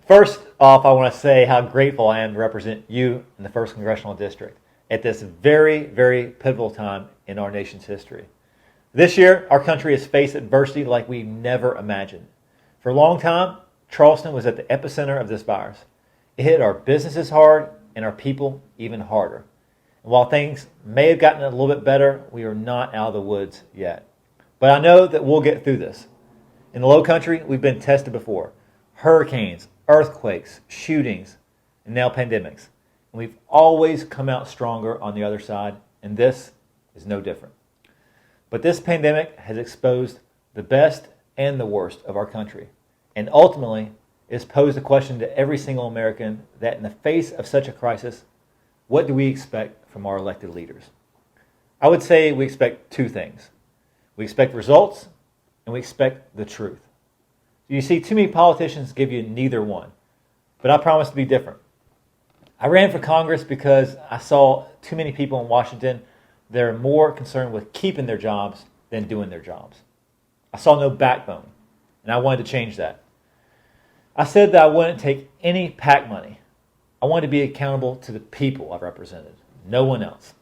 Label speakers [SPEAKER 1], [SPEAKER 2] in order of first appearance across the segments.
[SPEAKER 1] First off, I want to say how grateful I am to represent you in the 1st Congressional District at this very, very pivotal time in our nation's history. This year, our country has faced adversity like we never imagined. For a long time, Charleston was at the epicenter of this virus. It hit our businesses hard and our people even harder. And while things may have gotten a little bit better, we are not out of the woods yet. But I know that we'll get through this. In the Low Country, we've been tested before. Hurricanes, earthquakes, shootings, and now pandemics. And we've always come out stronger on the other side, and this is no different. But this pandemic has exposed the best and the worst of our country, and ultimately has posed a question to every single American that in the face of such a crisis, what do we expect from our elected leaders? I would say we expect two things. We expect results, and we expect the truth. You see, too many politicians give you neither one, but I promise to be different. I ran for Congress because I saw too many people in Washington that are more concerned with keeping their jobs than doing their jobs. I saw no backbone, and I wanted to change that. I said that I wouldn't take any PAC money. I wanted to be accountable to the people I represented, no one else.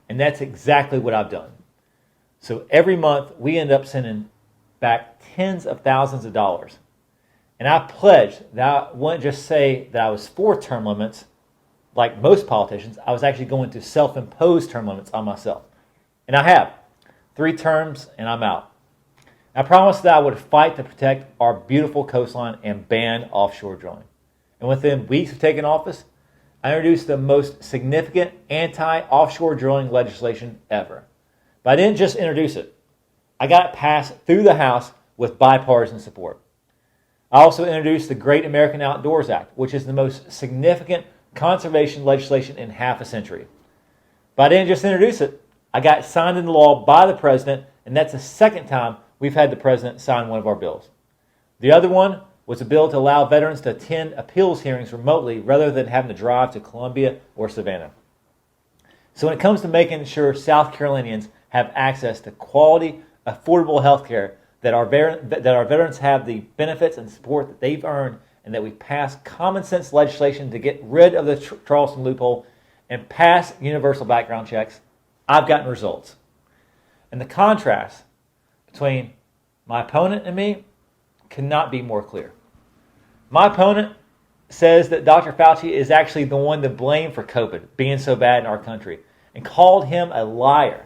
[SPEAKER 1] And that's exactly what I've done. So every month, we end up sending back tens of thousands of dollars. And I pledged that I wouldn't just say that I was for term limits, like most politicians. I was actually going to self-impose term limits on myself. And I have. 3 terms, and I'm out. I promised that I would fight to protect our beautiful coastline and ban offshore drilling. And within weeks of taking office, I introduced the most significant anti-offshore drilling legislation ever. But I didn't just introduce it. I got it passed through the House with bipartisan support. I also introduced the Great American Outdoors Act, which is the most significant conservation legislation in half a century. But I didn't just introduce it. I got it signed into law by the president, and that's the second time we've had the president sign one of our bills. The other one was a bill to allow veterans to attend appeals hearings remotely rather than having to drive to Columbia or Savannah. So when it comes to making sure South Carolinians have access to quality, affordable health care, that our veterans have the benefits and support that they've earned, and that we pass common sense legislation to get rid of the Charleston loophole and pass universal background checks, I've gotten results. And the contrast between my opponent and me cannot be more clear. My opponent says that Dr. Fauci is actually the one to blame for COVID being so bad in our country and called him a liar.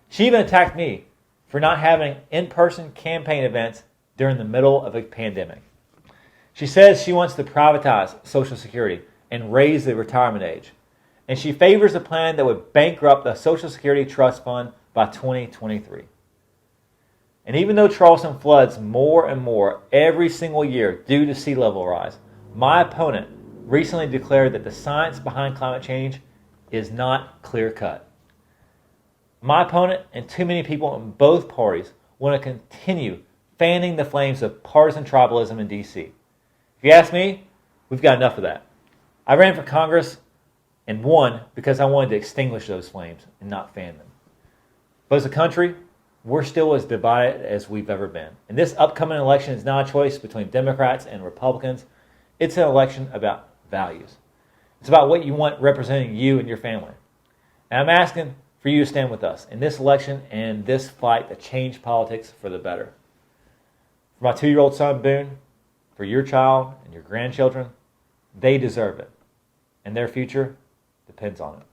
[SPEAKER 1] She even attacked me for not having in-person campaign events during the middle of a pandemic. She says she wants to privatize Social Security and raise the retirement age. And she favors a plan that would bankrupt the Social Security Trust Fund by 2023. And even though Charleston floods more and more every single year due to sea level rise, my opponent recently declared that the science behind climate change is not clear-cut. My opponent and too many people in both parties want to continue fanning the flames of partisan tribalism in D.C. If you ask me, we've got enough of that. I ran for Congress and won because I wanted to extinguish those flames and not fan them. But as a country, we're still as divided as we've ever been. And this upcoming election is not a choice between Democrats and Republicans. It's an election about values. It's about what you want representing you and your family. And I'm asking for you to stand with us in this election and this fight to change politics for the better. For my 2-year-old son, Boone, for your child and your grandchildren, they deserve it. And their future depends on it.